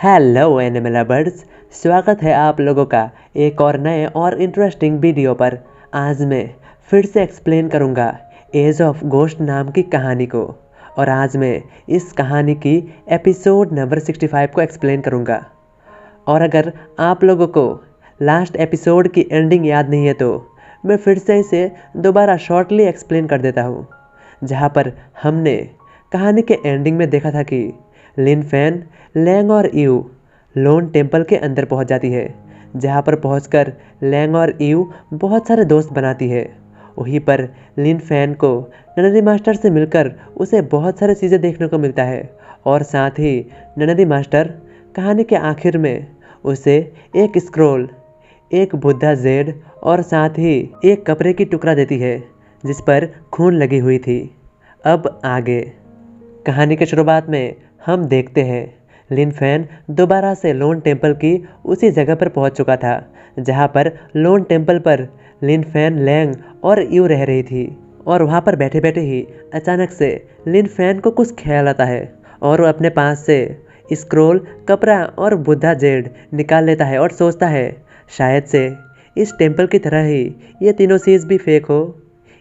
Hello animal lovers, स्वागत है आप लोगों का एक और नए और इंटरेस्टिंग वीडियो पर। आज मैं फिर से एक्सप्लेन करूंगा एज ऑफ घोस्ट नाम की कहानी को, और आज मैं इस कहानी की एपिसोड नंबर 65 को एक्सप्लेन करूंगा। और अगर आप लोगों को लास्ट एपिसोड की एंडिंग याद नहीं है तो मैं फिर से इसे दोबारा शॉर्टली एक्सप्लेन कर देता हूँ, जहाँ पर हमने कहानी के एंडिंग में देखा था कि लिन फैन, लैंग और ईव लोन टेम्पल के अंदर पहुंच जाती है, जहां पर पहुंचकर लैंग और ईव बहुत सारे दोस्त बनाती है। वहीं पर लिन फैन को ननदी मास्टर से मिलकर उसे बहुत सारी चीज़ें देखने को मिलता है, और साथ ही ननदी मास्टर कहानी के आखिर में उसे एक स्क्रोल, एक बुद्धा जेड और साथ ही एक कपड़े की टुकड़ा देती है जिस पर खून लगी हुई थी। अब आगे कहानी के शुरुआत में हम देखते हैं लिन फैन दोबारा से लोन टेम्पल की उसी जगह पर पहुंच चुका था जहां पर लोन टेम्पल पर लिन फैन, लैंग और ईव रह रही थी। और वहां पर बैठे बैठे ही अचानक से लिन फैन को कुछ ख्याल आता है और वो अपने पास से स्क्रोल, कपड़ा और बुद्धा जेड निकाल लेता है और सोचता है शायद से इस टेम्पल की तरह ही ये तीनों चीज़ भी फेक हो।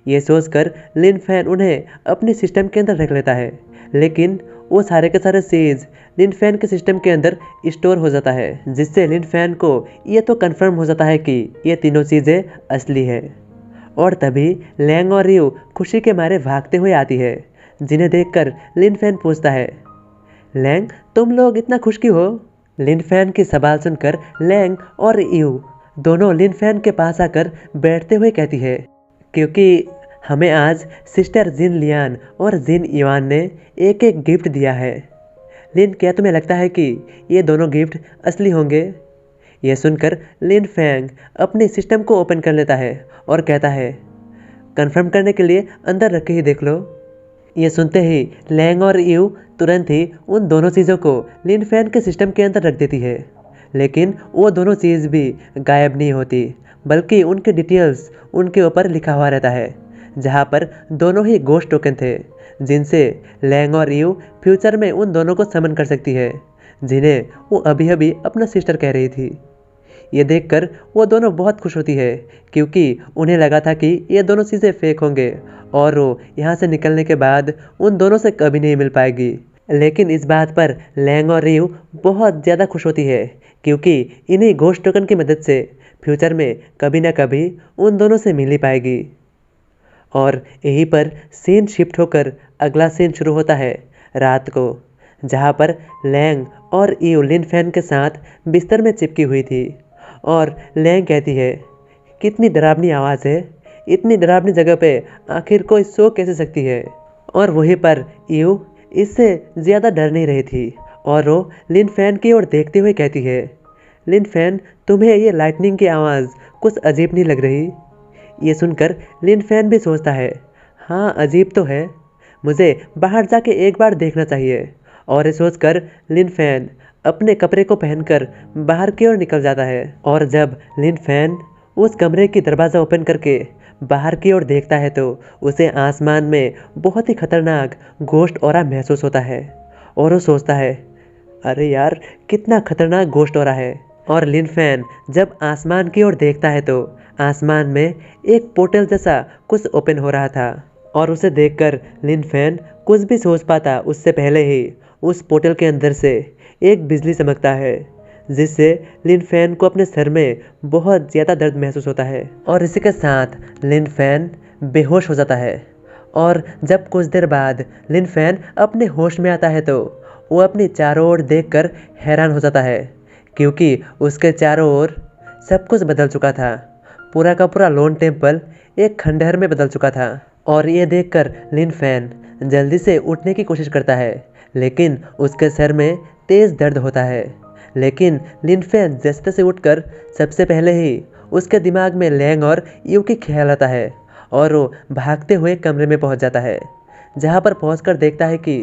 ये सोचकर लिन फैन उन्हें अपनी सिस्टम के अंदर रख लेता है, लेकिन वो सारे के सारे सीज लिन फैन के सिस्टम के अंदर स्टोर हो जाता है, जिससे लिन फैन को ये तो कंफर्म हो जाता है कि ये तीनों चीज़ें असली है। और तभी लैंग और ईव खुशी के मारे भागते हुए आती है, जिन्हें देखकर लिन फैन पूछता है, लैंग तुम लोग इतना खुश क्यों हो? लिन फैन की सवाल सुनकर लैंग और ईव दोनों लिन फैन के पास आकर बैठते हुए कहती है, क्योंकि हमें आज सिस्टर जिन लियान और जिन इवान ने एक एक गिफ्ट दिया है। लिन, क्या तुम्हें लगता है कि ये दोनों गिफ्ट असली होंगे? यह सुनकर लिन फैंग अपने सिस्टम को ओपन कर लेता है और कहता है, कंफर्म करने के लिए अंदर रख के ही देख लो। ये सुनते ही लैंग और ईव तुरंत ही उन दोनों चीज़ों को लिन फैन के सिस्टम के अंदर रख देती है, लेकिन वो दोनों चीज़ भी गायब नहीं होती, बल्कि उनके डिटेल्स उनके ऊपर लिखा हुआ रहता है, जहाँ पर दोनों ही घोस्ट टोकन थे, जिनसे लैंग और ईव फ्यूचर में उन दोनों को समन कर सकती है, जिन्हें वो अभी अभी अपना सिस्टर कह रही थी। ये देखकर वो दोनों बहुत खुश होती है, क्योंकि उन्हें लगा था कि ये दोनों चीज़ें फेक होंगे और वो यहाँ से निकलने के बाद उन दोनों से कभी नहीं मिल पाएगी। लेकिन इस बात पर लैंग और ईव बहुत ज़्यादा खुश होती है, क्योंकि इन्हीं घोस्ट टोकन की मदद से फ्यूचर में कभी ना कभी उन दोनों से मिल ही पाएगी। और यहीं पर सीन शिफ्ट होकर अगला सीन शुरू होता है रात को, जहाँ पर लैंग और ईव लिन फैन के साथ बिस्तर में चिपकी हुई थी। और लैंग कहती है, कितनी डरावनी आवाज़ है, इतनी डरावनी जगह पे आखिर कोई सो कैसे सकती है? और वहीं पर ईव इससे ज़्यादा डर नहीं रही थी और वो लिन फैन की ओर देखते हुए कहती है, लिन फैन तुम्हें ये लाइटनिंग की आवाज़ कुछ अजीब नहीं लग रही? ये सुनकर लिन फैन भी सोचता है, हाँ अजीब तो है, मुझे बाहर जाके एक बार देखना चाहिए। और ये सोचकर लिन फैन अपने कपड़े को पहनकर बाहर की ओर निकल जाता है। और जब लिन फैन उस कमरे की दरवाज़ा ओपन करके बाहर की ओर देखता है तो उसे आसमान में बहुत ही खतरनाक घोस्ट ऑरा महसूस होता है, और वो सोचता है, अरे यार कितना खतरनाक घोस्ट ऑरा है। और लिन फैन जब आसमान की ओर देखता है तो आसमान में एक पोर्टल जैसा कुछ ओपन हो रहा था, और उसे देखकर लिन फैन कुछ भी सोच पाता उससे पहले ही उस पोर्टल के अंदर से एक बिजली चमकता है, जिससे लिन फैन को अपने सर में बहुत ज़्यादा दर्द महसूस होता है। और इसी के साथ लिन फैन बेहोश हो जाता है। और जब कुछ देर बाद लिन फैन अपने होश में आता है तो वो अपनी चारों ओर देखकर हैरान हो जाता है, क्योंकि उसके चारों ओर सब कुछ बदल चुका था। पूरा का पूरा लोन टेम्पल एक खंडहर में बदल चुका था। और ये देखकर लिन फैन जल्दी से उठने की कोशिश करता है, लेकिन उसके सर में तेज़ दर्द होता है। लेकिन लिन फैन जैसे तैसे उठकर सबसे पहले ही उसके दिमाग में लैंग और ईव की ख्याल आता है, और वो भागते हुए कमरे में पहुंच जाता है, जहां पर पहुंचकर देखता है कि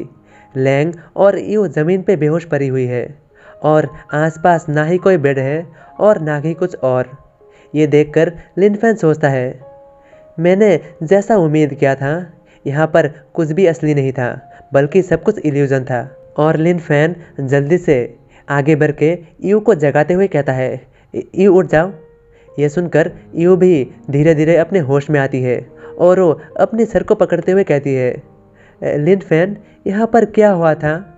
लैंग और ईव ज़मीन पे बेहोश पड़ी हुई है, और आसपास ना ही कोई बेड है और ना ही कुछ और। ये देखकर लिन फैन सोचता है, मैंने जैसा उम्मीद किया था यहाँ पर कुछ भी असली नहीं था, बल्कि सब कुछ इल्यूजन था। और लिन फैन जल्दी से आगे बढ़ के यू को जगाते हुए कहता है, यू उठ जाओ। ये सुनकर यू भी धीरे धीरे अपने होश में आती है और वो अपने सर को पकड़ते हुए कहती है, लिन फैन, यहाँ पर क्या हुआ था?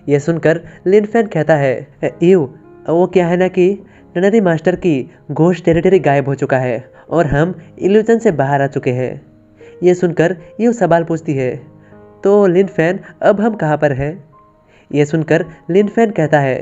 ये सुनकर लिन फैन कहता है, यू, वो क्या है ना कि ननरी मास्टर की घोस्ट टेरिटरी गायब हो चुका है और हम इल्यूजन से बाहर आ चुके हैं। ये सुनकर यू सवाल पूछती है, तो लिन फैन अब हम कहाँ पर हैं? ये सुनकर लिन फैन कहता है,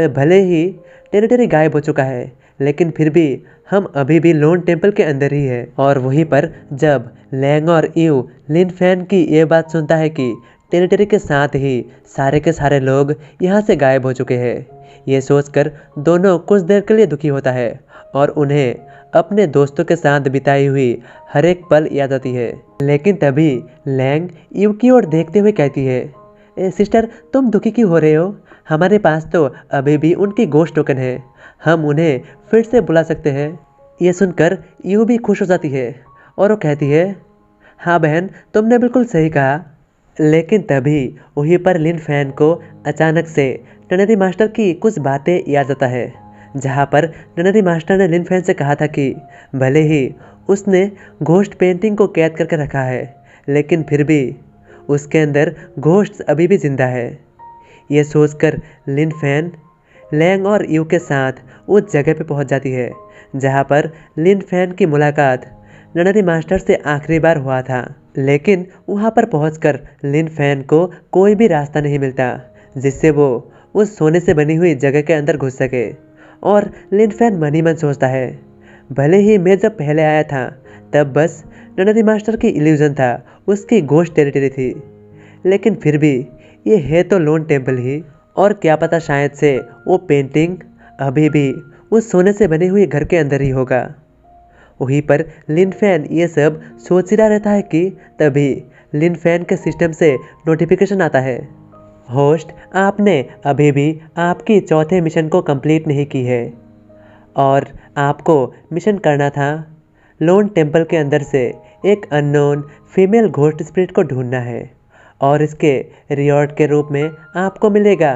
भले ही टेरिटरी गायब हो चुका है लेकिन फिर भी हम अभी भी लोन टेम्पल के अंदर ही है। और वहीं पर जब लैंग और यू लिन फैन की ये बात सुनता है कि टेरिटरी के साथ ही सारे के सारे लोग यहाँ से गायब हो चुके हैं, ये सोचकर दोनों कुछ देर के लिए दुखी होता है और उन्हें अपने दोस्तों के साथ बिताई हुई हर एक पल याद आती है। लेकिन तभी लैंग यू की ओर देखते हुए कहती है, सिस्टर, तुम दुखी क्यों हो रहे हो? हमारे पास तो अभी भी उनकी घोस्ट टोकन है, हम उन्हें फिर से बुला सकते हैं। ये सुनकर यू भी खुश हो जाती है और वो कहती है, हाँ बहन, तुमने बिल्कुल सही कहा। लेकिन तभी वहीं पर लिन फैन को अचानक से ननरी मास्टर की कुछ बातें याद आता है, जहाँ पर ननरी मास्टर ने लिन फैन से कहा था कि भले ही उसने घोस्ट पेंटिंग को कैद करके रखा है लेकिन फिर भी उसके अंदर घोस्ट अभी भी जिंदा है। ये सोचकर लिन फैन लैंग और यू के साथ उस जगह पे पहुंच जाती है जहां पर लिन फैन की मुलाकात ननरी मास्टर से आखिरी बार हुआ था। लेकिन वहां पर पहुंचकर लिन फैन को कोई भी रास्ता नहीं मिलता जिससे वो उस सोने से बनी हुई जगह के अंदर घुस सके। और लिन फैन मन ही मन सोचता है, भले ही मैं जब पहले आया था तब बस ननरी मास्टर की इल्यूजन था, उसकी घोस्ट टेरिटरी थी, लेकिन फिर भी ये है तो लोन टेम्पल ही, और क्या पता शायद से वो पेंटिंग अभी भी उस सोने से बने हुए घर के अंदर ही होगा। वहीं पर लिन फैन ये सब सोच ही रहा रहता है कि तभी लिन फैन के सिस्टम से नोटिफिकेशन आता है, होस्ट, आपने अभी भी आपकी चौथे मिशन को कंप्लीट नहीं की है और आपको मिशन करना था लोन टेम्पल के अंदर से एक अननोन फीमेल घोस्ट स्पिरिट को ढूंढना है और इसके रिवॉर्ड के रूप में आपको मिलेगा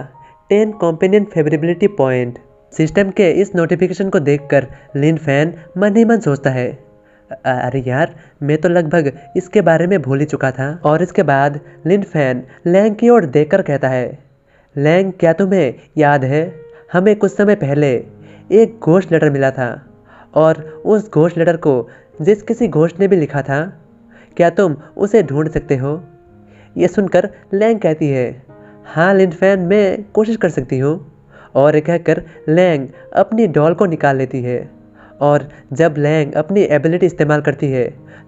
10 कंपेनियन फेवरेबिलिटी पॉइंट। सिस्टम के इस नोटिफिकेशन को देखकर लिन फैन मन ही मन सोचता है, अरे यार, मैं तो लगभग इसके बारे में भूल ही चुका था। और इसके बाद लिन फैन लैंग की ओर देखकर कहता है, लैंग, क्या तुम्हें याद है हमें कुछ समय पहले एक घोस्ट लेटर मिला था और उस घोस्ट लेटर को जिस किसी घोस्ट ने भी लिखा था, क्या तुम उसे ढूंढ सकते हो? ये सुनकर लैंग कहती है, हाँ लिन फैन, मैं कोशिश कर सकती हूँ। और कहकर लैंग अपनी डॉल को निकाल लेती है और जब लैंग अपनी एबिलिटी इस्तेमाल करती है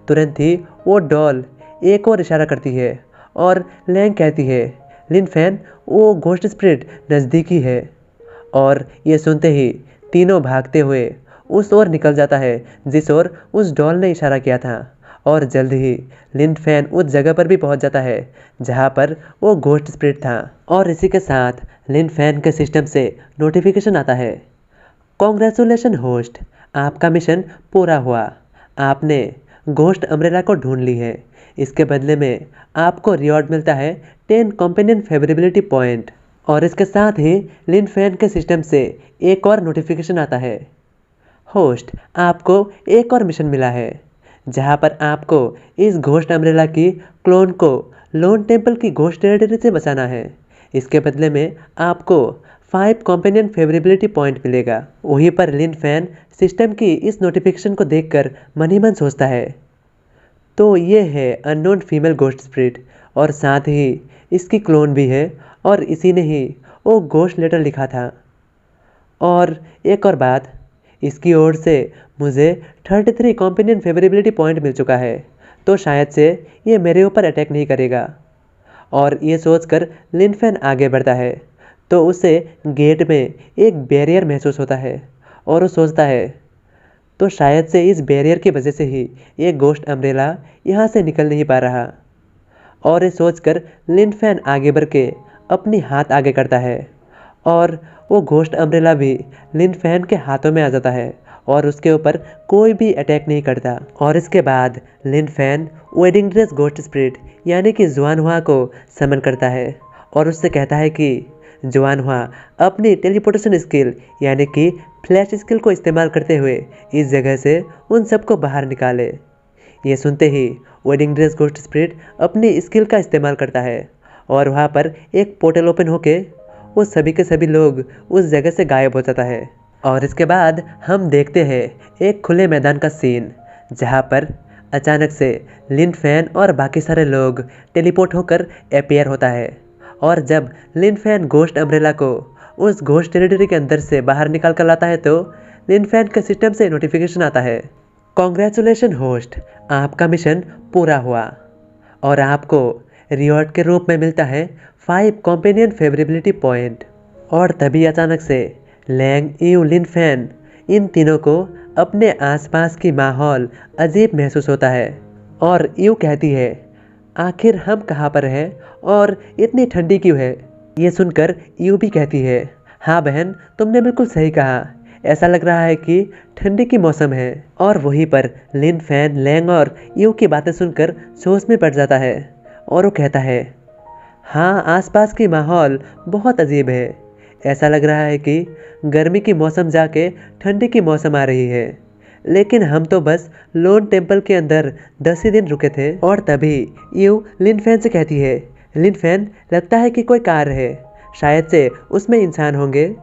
तुरंत ही वो डॉल एक और इशारा करती है और लैंग कहती है, लिन फैन, वो घोस्ट स्पिरिट नज़दीकी है। और ये सुनते ही तीनों भागते हुए उस ओर निकल जाता है जिस ओर उस डॉल ने इशारा किया था और जल्द ही लिन फैन उस जगह पर भी पहुंच जाता है जहां पर वो घोस्ट स्पिरिट था। और इसी के साथ लिन फैन के सिस्टम से नोटिफिकेशन आता है, कॉन्ग्रेचुलेशन होस्ट, आपका मिशन पूरा हुआ, आपने घोस्ट अम्ब्रेला को ढूंढ ली है। इसके बदले में आपको रिवॉर्ड मिलता है 10 कंपेनियन फेवरेबिलिटी पॉइंट। और इसके साथ ही लिन फैन के सिस्टम से एक और नोटिफिकेशन आता है, होस्ट, आपको एक और मिशन मिला है जहां पर आपको इस घोस्ट अम्ब्रेला की क्लोन को लोन टेम्पल की घोस्ट टेरिटरी से बचाना है। इसके बदले में आपको 5 कंपेनियन फेवरेबिलिटी पॉइंट मिलेगा। वहीं पर लिन फैन सिस्टम की इस नोटिफिकेशन को देखकर मन ही मन सोचता है, तो ये है अननोन फीमेल घोस्ट स्पिरिट और साथ ही इसकी क्लोन भी है और इसी ने ही वो घोस्ट लेटर लिखा था। और एक और बात, इसकी ओर से मुझे 33 कंपेनियन फेवरेबिलिटी पॉइंट मिल चुका है, तो शायद से ये मेरे ऊपर अटैक नहीं करेगा। और ये सोचकर लिन फैन आगे बढ़ता है तो उसे गेट में एक बैरियर महसूस होता है और वो सोचता है, तो शायद से इस बैरियर की वजह से ही ये घोस्ट अम्ब्रेला यहाँ से निकल नहीं पा रहा। और ये सोचकर लिन फैन आगे बढ़ के अपनी हाथ आगे करता है और वो घोस्ट अम्ब्रेला भी लिन फैन के हाथों में आ जाता है और उसके ऊपर कोई भी अटैक नहीं करता। और इसके बाद Lin Fan wedding dress ghost spirit यानी कि जुआनहुआ को समन करता है और उससे कहता है कि जुआनहुआ अपनी टेलीपोर्टेशन स्किल यानी कि फ्लैश स्किल को इस्तेमाल करते हुए इस जगह से उन सबको बाहर निकाले। ये सुनते ही वेडिंग ड्रेस घोस्ट स्पिरिट अपनी स्किल का इस्तेमाल करता है और वहाँ पर एक पोर्टल ओपन होके वो सभी के सभी लोग उस जगह से गायब हो जाता है। और इसके बाद हम देखते हैं एक खुले मैदान का सीन जहाँ पर अचानक से लिन फैन और बाकी सारे लोग टेलीपोर्ट होकर अपीयर होता है। और जब लिन फैन घोस्ट अम्ब्रेला को उस घोस्ट टेरिटरी के अंदर से बाहर निकाल कर लाता है तो लिन फैन के सिस्टम से नोटिफिकेशन आता है, कॉन्ग्रेचुलेशन होस्ट, आपका मिशन पूरा हुआ और आपको रिवॉर्ड के रूप में मिलता है 5 कंपेनियन फेवरेबिलिटी पॉइंट। और तभी अचानक से लैंग, यू, लिन फैन इन तीनों को अपने आसपास की माहौल अजीब महसूस होता है और यू कहती है, आखिर हम कहाँ पर हैं और इतनी ठंडी क्यों है। ये सुनकर यू भी कहती है, हाँ बहन, तुमने बिल्कुल सही कहा, ऐसा लग रहा है कि ठंडी की मौसम है। और वहीं पर लिन फैन, लैंग और यू की बातें सुनकर सोच में पड़ जाता है और वो कहता है, हाँ, आसपास की माहौल बहुत अजीब है, ऐसा लग रहा है कि गर्मी की मौसम जाके ठंडी की मौसम आ रही है। लेकिन हम तो बस लोन टेम्पल के अंदर 10 ही दिन रुके थे। और तभी यू लिन फैन से कहती है, लिन फैन, लगता है कि कोई कार है, शायद से उसमें इंसान होंगे।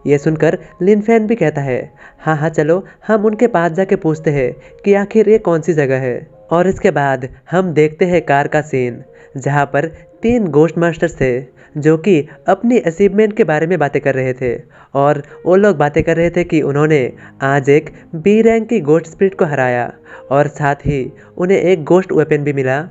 ये सुनकर लिन फैन भी कहता है, हाँ हाँ, चलो हम उनके पास जाके पूछते हैं कि आखिर ये कौन सी जगह है। और इसके बाद हम देखते हैं कार का सीन जहाँ पर 3 घोस्ट मास्टर्स थे जो कि अपनी अचीवमेंट के बारे में बातें कर रहे थे। और वो लोग बातें कर रहे थे कि उन्होंने आज एक बी रैंक की घोस्ट स्पिरिट को हराया और साथ ही उन्हें एक घोस्ट वेपन भी मिला।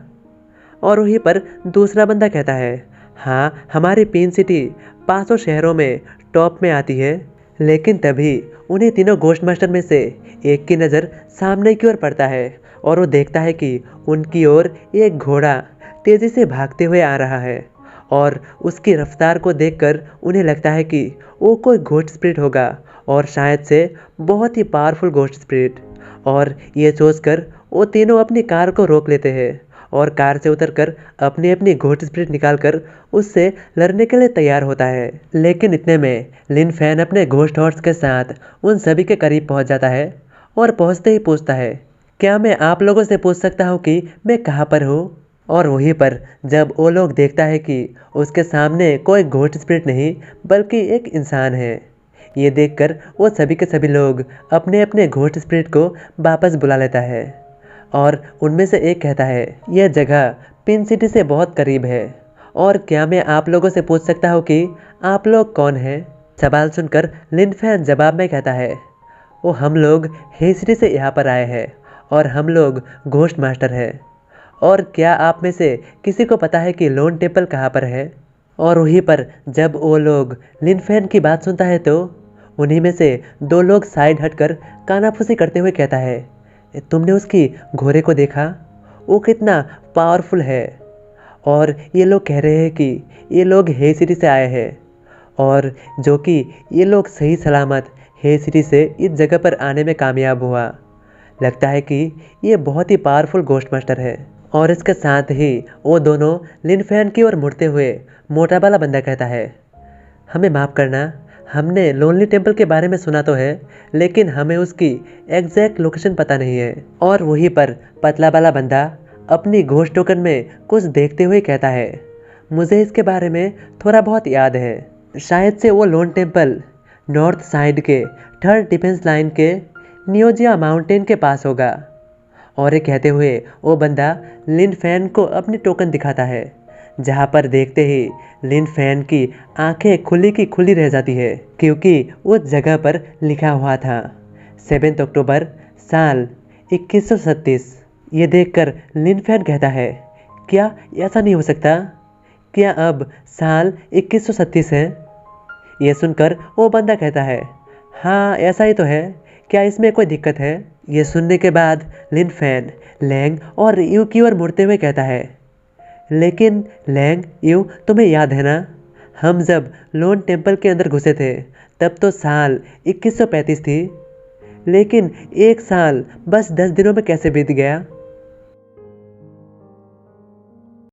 और वहीं पर दूसरा बंदा कहता है, हाँ, हमारी पिन सिटी 500 शहरों में टॉप में आती है। लेकिन तभी उन्हें तीनों घोस्ट मास्टर में से एक की नज़र सामने की ओर पड़ता है और वो देखता है कि उनकी ओर एक घोड़ा तेज़ी से भागते हुए आ रहा है। और उसकी रफ्तार को देखकर उन्हें लगता है कि वो कोई घोस्ट स्पिरिट होगा और शायद से बहुत ही पावरफुल घोस्ट स्पिरिट। और ये सोचकर वो तीनों अपनी कार को रोक लेते हैं और कार से उतरकर अपनी अपनी घोस्ट स्पिरिट निकालकर उससे लड़ने के लिए तैयार होता है। लेकिन इतने में लिन फैन अपने घोस्ट हॉर्स के साथ उन सभी के करीब पहुंच जाता है और पहुंचते ही पूछता है, क्या मैं आप लोगों से पूछ सकता हूं कि मैं कहां पर हूं। और वहीं पर जब वो लोग देखता है कि उसके सामने कोई घोस्ट स्पिरिट नहीं बल्कि एक इंसान है। ये देखकर वो सभी के सभी लोग अपने अपने घोस्ट स्पिरिट को वापस बुला लेता है। और उनमें से एक कहता है, यह जगह पिन सिटी से बहुत करीब है और क्या मैं आप लोगों से पूछ सकता हूँ कि आप लोग कौन हैं। सवाल सुनकर लिन फैन जवाब में कहता है, वो हम लोग हे सिटी से यहाँ पर आए हैं और हम लोग घोस्ट मास्टर हैं। और क्या आप में से किसी को पता है कि लोन टेम्पल कहाँ पर है। और वहीं पर जब वो लोग लिन फैन की बात सुनता है तो उन्हीं में से 2 लोग साइड हटकर कानाफूसी करते हुए कहता है, तुमने उसकी घोड़े को देखा, वो कितना पावरफुल है। और ये लोग कह रहे हैं कि ये लोग हे सिटी से आए हैं और जो कि ये लोग सही सलामत हे सिटी से इस जगह पर आने में कामयाब हुआ। लगता है कि ये बहुत ही पावरफुल घोस्ट मास्टर है। और इसके साथ ही वो दोनों लिन फैन की ओर मुड़ते हुए मोटा वाला बंदा कहता है, हमें माफ़ करना, हमने लोनली टेम्पल के बारे में सुना तो है लेकिन हमें उसकी एग्जैक्ट लोकेशन पता नहीं है। और वहीं पर पतला वाला बंदा अपनी घोस्ट टोकन में कुछ देखते हुए कहता है, मुझे इसके बारे में थोड़ा बहुत याद है, शायद से वो लोन टेम्पल नॉर्थ साइड के 3rd डिफेंस लाइन के नियोजिया माउंटेन के पास होगा। और ये कहते हुए वो बंदा लिन फैन को अपनी टोकन दिखाता है जहाँ पर देखते ही लिन फैन की आंखें खुली की खुली रह जाती है क्योंकि उस जगह पर लिखा हुआ था 7 अक्टूबर साल 2137। ये देखकर लिन फैन कहता है, क्या ऐसा नहीं हो सकता, क्या अब साल 2137 है। ये सुनकर वो बंदा कहता है, हाँ ऐसा ही तो है, क्या इसमें कोई दिक्कत है। ये सुनने के बाद लिन फैन लैंग और यू की ओर मुड़ते हुए कहता है, लेकिन लैंग, यू, तुम्हें याद है ना, हम जब लोन टेम्पल के अंदर घुसे थे तब तो साल 2135 थी, लेकिन एक साल बस 10 दिनों में कैसे बीत गया।